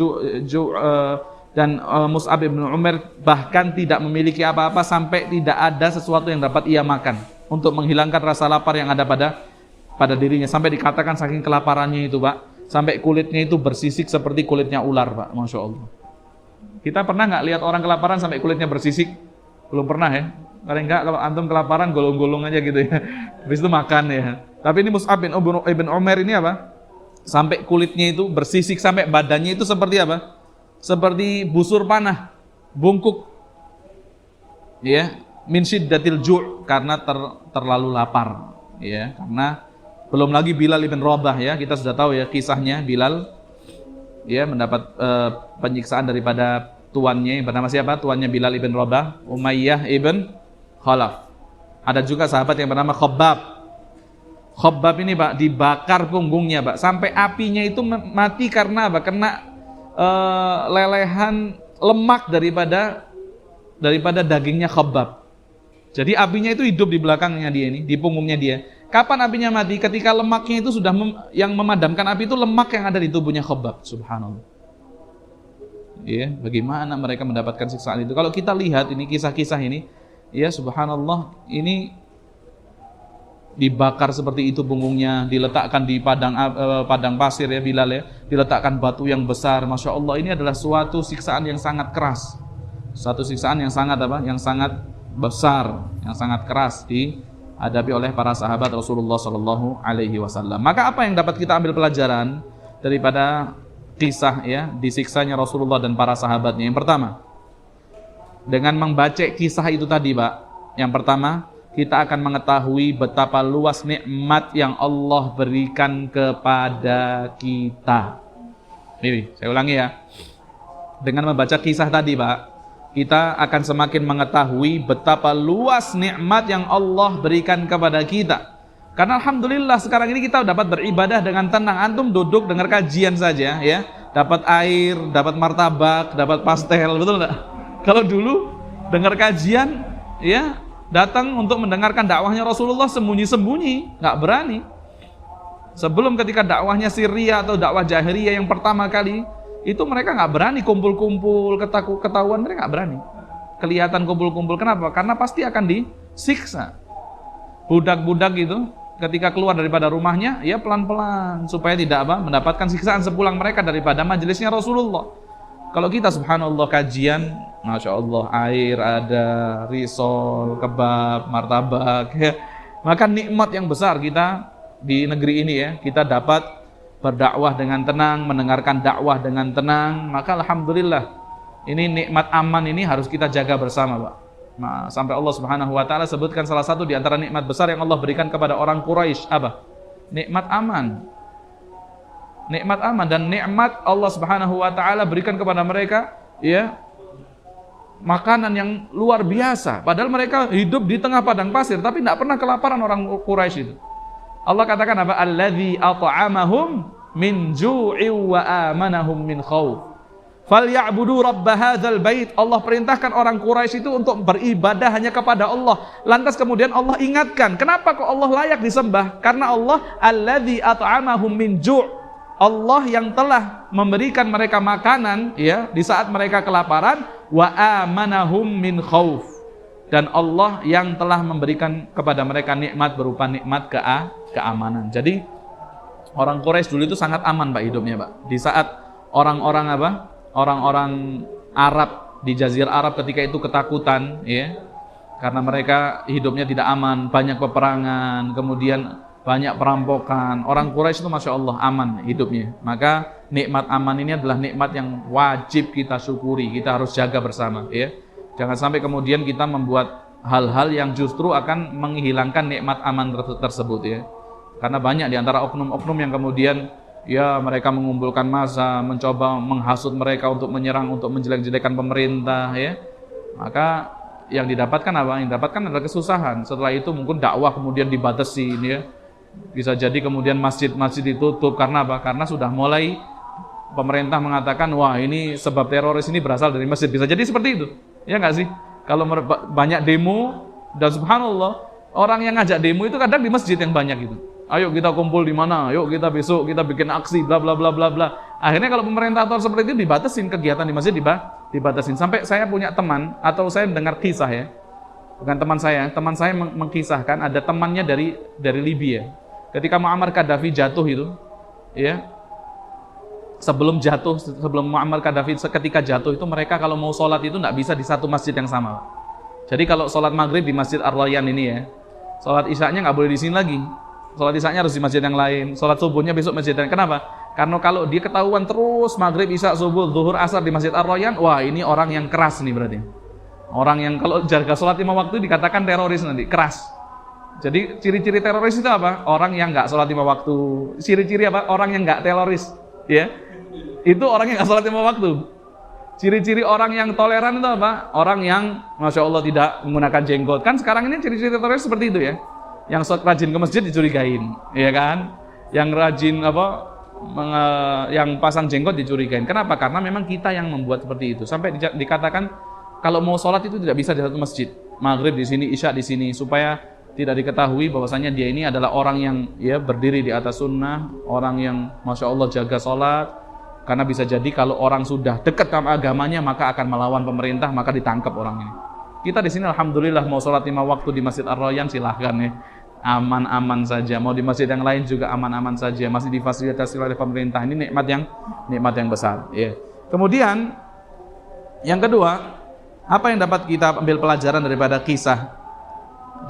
dan Mus'ab ibn Umair bahkan tidak memiliki apa-apa sampai tidak ada sesuatu yang dapat ia makan untuk menghilangkan rasa lapar yang ada pada dirinya, sampai dikatakan saking kelaparannya itu Pak, sampai kulitnya itu bersisik seperti kulitnya ular Pak. Masya Allah. Kita pernah nggak lihat orang kelaparan sampai kulitnya bersisik? Belum pernah ya. Paling enggak kalau antum kelaparan golong-golong aja gitu ya. Habis itu makan ya. Tapi ini Mus'ab ibn Umair ini apa? Sampai kulitnya itu bersisik, sampai badannya itu seperti apa? seperti busur panah, bungkuk. Ya, min syiddatil ju' karena terlalu lapar, ya. Karena belum lagi Bilal ibn Rabah, ya, kita sudah tahu ya kisahnya Bilal, ya, mendapat penyiksaan daripada tuannya yang bernama siapa? Tuannya Bilal ibn Rabah, Umayyah ibn Khalaf. Ada juga sahabat yang bernama Khabbab. Khabbab ini, Pak, dibakar punggungnya, Pak, sampai apinya itu mati karena apa? Kena lelehan lemak daripada dagingnya Khabbab. Jadi apinya itu hidup di belakangnya dia ini, di punggungnya dia. Kapan apinya mati? Ketika lemaknya itu sudah yang memadamkan api itu lemak yang ada di tubuhnya Khabbab. Subhanallah. Ya, bagaimana mereka mendapatkan siksaan itu? Kalau kita lihat ini kisah-kisah ini, ya subhanallah, ini dibakar seperti itu punggungnya, diletakkan di padang pasir, ya Bilal, ya, diletakkan batu yang besar. Masya Allah, ini adalah suatu siksaan yang sangat keras. Satu siksaan yang sangat apa? Yang sangat besar, yang sangat keras dihadapi oleh para sahabat Rasulullah Shallallahu Alaihi Wasallam. Maka apa yang dapat kita ambil pelajaran daripada kisah, ya, disiksanya Rasulullah dan para sahabatnya? Yang pertama, dengan membaca kisah itu tadi, Pak, yang pertama kita akan mengetahui betapa luas nikmat yang Allah berikan kepada kita. Ini saya ulangi, ya. Dengan membaca kisah tadi, Pak, kita akan semakin mengetahui betapa luas nikmat yang Allah berikan kepada kita. Karena alhamdulillah sekarang ini kita dapat beribadah dengan tenang. Antum duduk dengar kajian saja, ya, dapat air, dapat martabak, dapat pastel, betul enggak? Kalau dulu dengar kajian, ya, datang untuk mendengarkan dakwahnya Rasulullah sembunyi-sembunyi, nggak berani. Sebelum ketika dakwahnya Syria atau dakwah Jahiliyah yang pertama kali, itu mereka nggak berani kumpul-kumpul, ketahuan mereka nggak berani. Kelihatan kumpul-kumpul, kenapa? Karena pasti akan disiksa. Budak-budak itu ketika keluar daripada rumahnya, ya pelan-pelan supaya tidak mendapatkan siksaan sepulang mereka daripada majelisnya Rasulullah. Kalau kita subhanallah kajian, masya Allah, air ada, risol, kebab, martabak, ya, maka nikmat yang besar kita di negeri ini, ya, kita dapat berdakwah dengan tenang, mendengarkan dakwah dengan tenang. Maka alhamdulillah, ini nikmat aman ini harus kita jaga bersama, Pak. Nah, sampai Allah Subhanahu wa taala sebutkan salah satu di antara nikmat besar yang Allah berikan kepada orang Quraisy, apa? Nikmat aman. Nikmat aman, dan nikmat Allah Subhanahu wa taala berikan kepada mereka, ya, makanan yang luar biasa. Padahal mereka hidup di tengah padang pasir tapi tidak pernah kelaparan orang Quraisy itu. Allah katakan apa? Alladzi at'amahum min ju'in wa amanahum min khauf. Falyabudu rabb hadzal bait. Allah perintahkan orang Quraisy itu untuk beribadah hanya kepada Allah. Lantas kemudian Allah ingatkan, kenapa kok Allah layak disembah? Karena Allah alladzi at'amahum min ju'. Allah yang telah memberikan mereka makanan, ya, di saat mereka kelaparan, wa amanahum min khauf. Dan Allah yang telah memberikan kepada mereka nikmat berupa nikmat keamanan. Jadi orang Quraisy dulu itu sangat aman, Pak, hidupnya, Pak. Di saat orang-orang orang-orang Arab di Jazirah Arab ketika itu ketakutan, ya, karena mereka hidupnya tidak aman, banyak peperangan, kemudian banyak perampokan. Orang Quraisy itu masya Allah aman hidupnya. Maka nikmat aman ini adalah nikmat yang wajib kita syukuri, kita harus jaga bersama, ya. Jangan sampai kemudian kita membuat hal-hal yang justru akan menghilangkan nikmat aman tersebut, ya. Karena banyak di antara oknum-oknum yang kemudian, ya, mereka mengumpulkan massa, mencoba menghasut mereka untuk menyerang, untuk menjelek-jelekan pemerintah, ya. Maka yang didapatkan apa? Yang didapatkan adalah kesusahan. Setelah itu mungkin dakwah kemudian dibatasi, ya. Bisa jadi kemudian masjid-masjid ditutup karena apa? Karena sudah mulai pemerintah mengatakan, wah, ini sebab teroris ini berasal dari masjid. Bisa jadi seperti itu, ya nggak sih? Kalau banyak demo, dan subhanallah, orang yang ngajak demo itu kadang di masjid yang banyak gitu. Ayo kita kumpul di mana? Ayo kita besok kita bikin aksi, bla bla bla bla bla. Akhirnya kalau pemerintah atau seperti itu dibatasin kegiatan di masjid, dibatasin. Sampai saya punya teman, atau saya mendengar kisah, ya, bukan teman saya mengkisahkan ada temannya dari Libya. Ketika Muammar Gaddafi jatuh itu, ya, sebelum Muammar Gaddafi ketika jatuh itu, mereka kalau mau sholat itu nggak bisa di satu masjid yang sama. Jadi kalau sholat maghrib di Masjid Ar-Rayyan ini, ya, sholat isyaknya nggak boleh di sini lagi, Sholat isya-nya harus di masjid yang lain, sholat subuhnya besok masjid yang lain. Kenapa? Karena kalau dia ketahuan terus maghrib, isya, subuh, zuhur, asar di Masjid Ar-Rayyan, wah ini orang yang keras nih berarti. Orang yang kalau jaga sholat 5 waktu dikatakan teroris nanti, keras. Jadi ciri-ciri teroris itu apa? Orang yang nggak sholat 5 waktu. Ciri-ciri apa? Orang yang nggak teroris, ya. Itu orang yang nggak sholat 5 waktu. Ciri-ciri orang yang toleran itu apa? Orang yang Masya Allah tidak menggunakan jenggot. Kan sekarang ini ciri-ciri teroris seperti itu ya. Yang rajin ke masjid dicurigain, ya kan? Yang rajin yang pasang jenggot dicurigain. Kenapa? Karena memang kita yang membuat seperti itu. Sampai dikatakan kalau mau sholat itu tidak bisa di satu masjid. Maghrib di sini, isya di sini, supaya tidak diketahui bahwasanya dia ini adalah orang yang ya berdiri di atas sunnah, orang yang Masya Allah jaga sholat. Karena bisa jadi kalau orang sudah dekat sama agamanya maka akan melawan pemerintah, maka ditangkap orang ini. Kita di sini alhamdulillah mau sholat 5 waktu di Masjid Ar-Rayyan silahkan ya. Aman-aman saja, mau di masjid yang lain juga aman-aman saja, masih difasilitasi oleh pemerintah. Ini nikmat yang besar ya. Kemudian yang kedua, apa yang dapat kita ambil pelajaran daripada kisah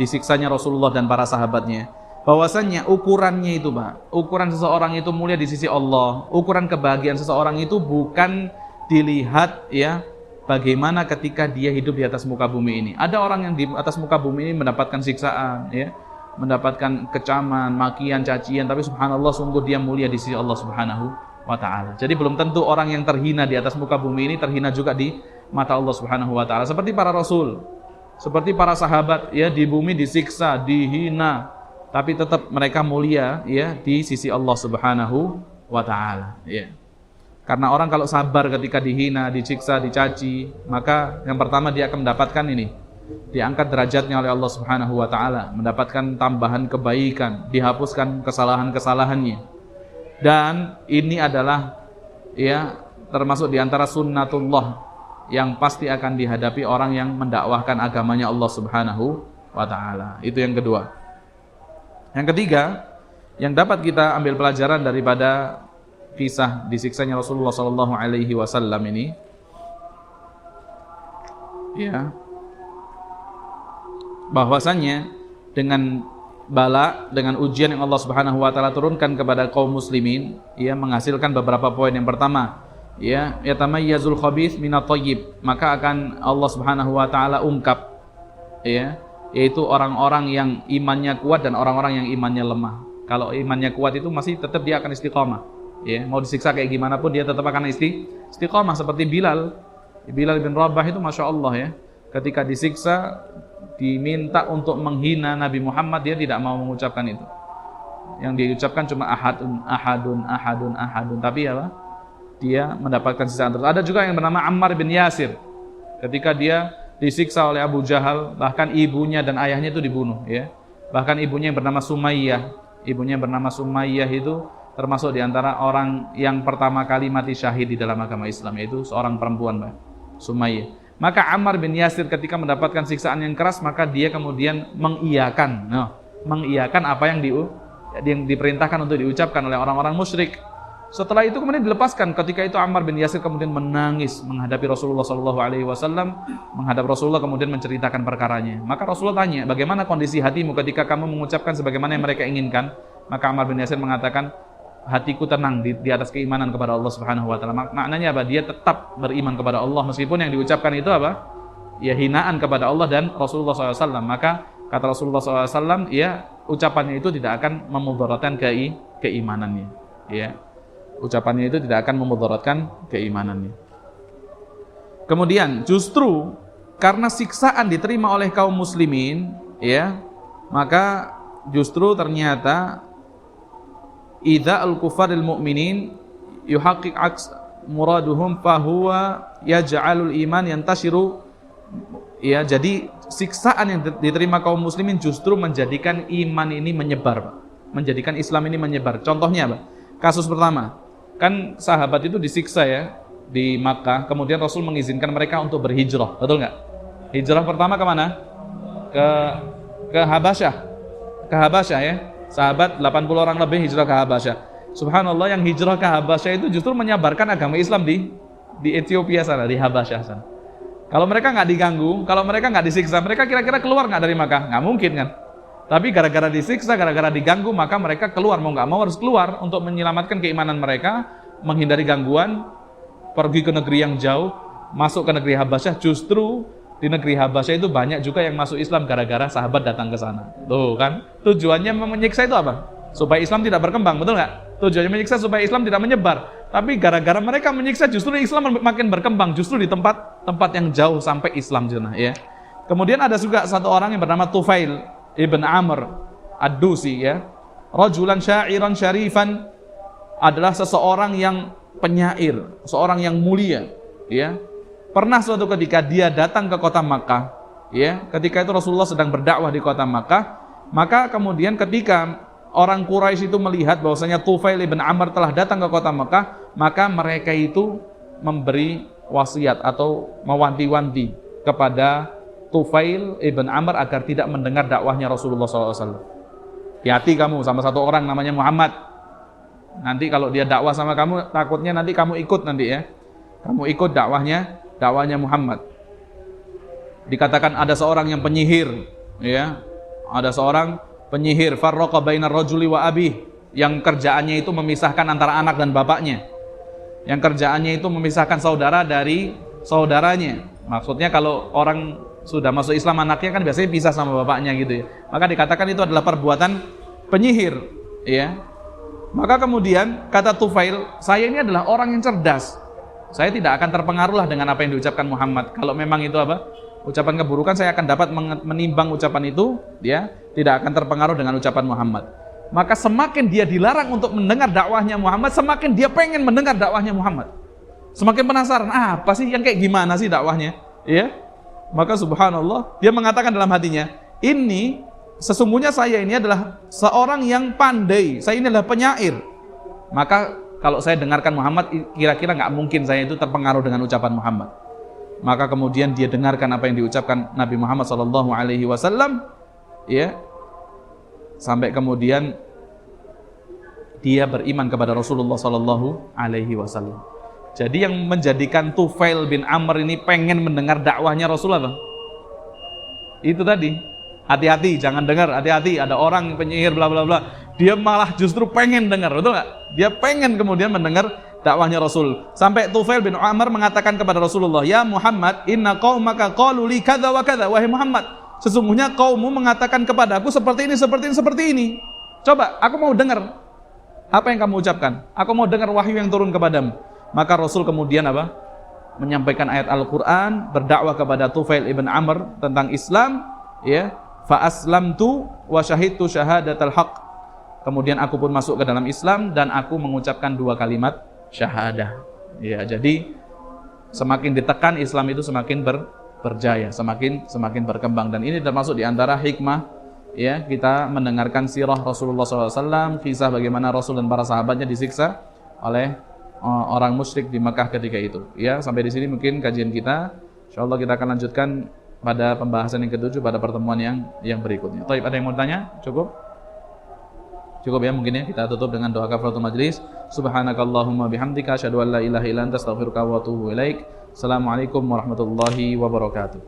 disiksanya Rasulullah dan para sahabatnya? Bahwasannya ukurannya itu Pak, ukuran seseorang itu mulia di sisi Allah, ukuran kebahagiaan seseorang itu bukan dilihat ya bagaimana ketika dia hidup di atas muka bumi ini. Ada orang yang di atas muka bumi ini mendapatkan siksaan ya, mendapatkan kecaman, makian, cacian, tapi subhanallah sungguh dia mulia di sisi Allah Subhanahu wa taala. Jadi belum tentu orang yang terhina di atas muka bumi ini terhina juga di mata Allah Subhanahu wa taala. Seperti para rasul, seperti para sahabat ya, di bumi disiksa, dihina, tapi tetap mereka mulia ya di sisi Allah Subhanahu wa taala ya. Karena orang kalau sabar ketika dihina, disiksa, dicaci, maka yang pertama dia akan mendapatkan ini, diangkat derajatnya oleh Allah Subhanahu wa taala, mendapatkan tambahan kebaikan, dihapuskan kesalahan-kesalahannya. Dan ini adalah ya termasuk di antara sunnatullah yang pasti akan dihadapi orang yang mendakwahkan agamanya Allah Subhanahu wa taala. Itu yang kedua. Yang ketiga, yang dapat kita ambil pelajaran daripada kisah disiksanya Rasulullah sallallahu alaihi wasallam ini ya, bahwasannya dengan bala, dengan ujian yang Allah Subhanahu wa taala turunkan kepada kaum muslimin, ia menghasilkan beberapa poin. Yang pertama, ya, yatamayyazul khabith minat thayyib, maka akan Allah Subhanahu wa taala ungkap ya, yaitu orang-orang yang imannya kuat dan orang-orang yang imannya lemah. Kalau imannya kuat itu masih tetap dia akan istiqamah. Ya, mau disiksa kayak gimana pun dia tetap akan istiqamah, seperti Bilal bin Rabah itu Masya Allah ya, ketika disiksa diminta untuk menghina Nabi Muhammad, dia tidak mau mengucapkan itu. Yang diucapkan cuma ahadun, tapi apa? Dia mendapatkan siksaan terus. Ada juga yang bernama Ammar bin Yasir, ketika dia disiksa oleh Abu Jahal, bahkan ibunya dan ayahnya itu dibunuh ya. Bahkan ibunya yang bernama Sumayyah itu termasuk di antara orang yang pertama kali mati syahid di dalam agama Islam, yaitu seorang perempuan, Mbak, Sumayyah. Maka Ammar bin Yasir ketika mendapatkan siksaan yang keras, maka dia kemudian mengiyakan apa yang diperintahkan untuk diucapkan oleh orang-orang musyrik. Setelah itu kemudian dilepaskan. Ketika itu Ammar bin Yasir kemudian menangis menghadapi Rasulullah SAW, menghadap Rasulullah, kemudian menceritakan perkaranya. Maka Rasulullah tanya, bagaimana kondisi hatimu ketika kamu mengucapkan sebagaimana yang mereka inginkan? Maka Ammar bin Yasir mengatakan, hatiku tenang di atas keimanan kepada Allah Subhanahu wa taala. Maknanya apa? Dia tetap beriman kepada Allah meskipun yang diucapkan itu apa? Ya hinaan kepada Allah dan Rasulullah SAW. Maka kata Rasulullah SAW, ya ucapannya itu tidak akan memudaratkan keimanannya. Ya, ucapannya itu tidak akan memudaratkan keimanannya. Kemudian justru karena siksaan diterima oleh kaum muslimin, ya, maka justru ternyata idza al-kufaril mu'minin yuhaqqiq aks muraduhum fahuwa yaj'alul iman yantashiru. Ya, jadi siksaan yang diterima kaum muslimin justru menjadikan iman ini menyebar, Pak. Menjadikan Islam ini menyebar. Contohnya apa? Kasus pertama, kan sahabat itu disiksa ya di Makkah, kemudian Rasul mengizinkan mereka untuk berhijrah, betul nggak? Hijrah pertama kemana? Ke Habasyah. Ke Habasyah ya. Sahabat 80 orang lebih hijrah ke Habasyah. Subhanallah, yang hijrah ke Habasyah itu justru menyebarkan agama Islam di Ethiopia sana, di Habasyah sana. Kalau mereka nggak diganggu, kalau mereka nggak disiksa, mereka kira-kira keluar nggak dari Makkah? Nggak mungkin kan? Tapi gara-gara disiksa, gara-gara diganggu, maka mereka keluar, mau nggak mau harus keluar untuk menyelamatkan keimanan mereka, menghindari gangguan, pergi ke negeri yang jauh, masuk ke negeri Habasyah. Justru di negeri Habasyah itu banyak juga yang masuk Islam gara-gara sahabat datang ke sana. Tuh kan, tujuannya menyiksa itu apa? Supaya Islam tidak berkembang, betul nggak? Tujuannya menyiksa supaya Islam tidak menyebar. Tapi gara-gara mereka menyiksa, justru Islam makin berkembang, justru di tempat yang jauh sampai Islam di sana, ya. Kemudian ada juga satu orang yang bernama Tufail Ibn Amr Ad-Dusi, ya. Rajulan syairan syarifan, adalah seseorang yang penyair, seorang yang mulia, ya. Pernah suatu ketika dia datang ke kota Makkah, ya. Ketika itu Rasulullah sedang berdakwah di kota Makkah, maka kemudian ketika orang Quraisy itu melihat bahwasanya Tufail Ibn Amr telah datang ke kota Makkah, maka mereka itu memberi wasiat atau mewanti-wanti kepada Tufail Ibn Amr agar tidak mendengar dakwahnya Rasulullah SAW. Hati-hati kamu sama satu orang namanya Muhammad. Nanti kalau dia dakwah sama kamu, takutnya nanti kamu ikut nanti, ya. Kamu ikut dakwahnya Muhammad. Dikatakan ada seorang yang penyihir, ya. Ada seorang penyihir, farraqa bainar rajuli wa abih, yang kerjaannya itu memisahkan antara anak dan bapaknya. Yang kerjaannya itu memisahkan saudara dari saudaranya. Maksudnya kalau orang sudah masuk Islam anaknya kan biasanya pisah sama bapaknya gitu, ya. Maka dikatakan itu adalah perbuatan penyihir, ya. Maka kemudian kata Tufail, saya ini adalah orang yang cerdas. Saya tidak akan terpengaruh dengan apa yang diucapkan Muhammad. Kalau memang itu ucapan keburukan, saya akan dapat menimbang ucapan itu, ya, tidak akan terpengaruh dengan ucapan Muhammad. Maka semakin dia dilarang untuk mendengar dakwahnya Muhammad, semakin dia pengen mendengar dakwahnya Muhammad. Semakin penasaran, apa sih yang kayak gimana sih dakwahnya, ya. Maka subhanallah, dia mengatakan dalam hatinya, ini sesungguhnya saya ini adalah seorang yang pandai, saya ini adalah penyair. Maka kalau saya dengarkan Muhammad, kira-kira nggak mungkin saya itu terpengaruh dengan ucapan Muhammad. Maka kemudian dia dengarkan apa yang diucapkan Nabi Muhammad SAW, ya, sampai kemudian dia beriman kepada Rasulullah SAW. Jadi yang menjadikan Tufail bin Amr ini pengen mendengar dakwahnya Rasulullah, itu tadi, hati-hati, jangan dengar, hati-hati, ada orang penyihir bla bla bla. Dia malah justru pengen dengar, betul nggak? Dia pengen kemudian mendengar dakwahnya Rasul. Sampai Tufail bin Amr mengatakan kepada Rasulullah, ya Muhammad, inna qaumaka qalu li kadza wa kadza. Wahai Muhammad, sesungguhnya kaummu mengatakan kepadaku seperti ini, seperti ini, seperti ini. Coba, aku mau dengar apa yang kamu ucapkan. Aku mau dengar wahyu yang turun kepadamu. Maka Rasul kemudian menyampaikan ayat Al-Quran, berdakwah kepada Tufail ibn Amr tentang Islam, ya. Fa aslamtu wa syahidtu syahadatal haq. Kemudian aku pun masuk ke dalam Islam dan aku mengucapkan 2 kalimat syahadah. Ya, jadi semakin ditekan Islam itu semakin berjaya, semakin berkembang, dan ini termasuk di antara hikmah, ya, kita mendengarkan sirah Rasulullah SAW, kisah bagaimana Rasul dan para sahabatnya disiksa oleh orang musyrik di Makkah ketika itu. Ya, sampai di sini mungkin kajian kita. Insyaallah kita akan lanjutkan pada pembahasan yang ke-7 pada pertemuan yang berikutnya. Baik, ada yang mau tanya? Cukup? Cukup ya mungkin ya. Kita tutup dengan doa kafaratul majlis. Subhanakallahumma bihamdika asyhadu an la ilaha illa anta astaghfiruka wa atubu ilaik. Assalamualaikum warahmatullahi wabarakatuh.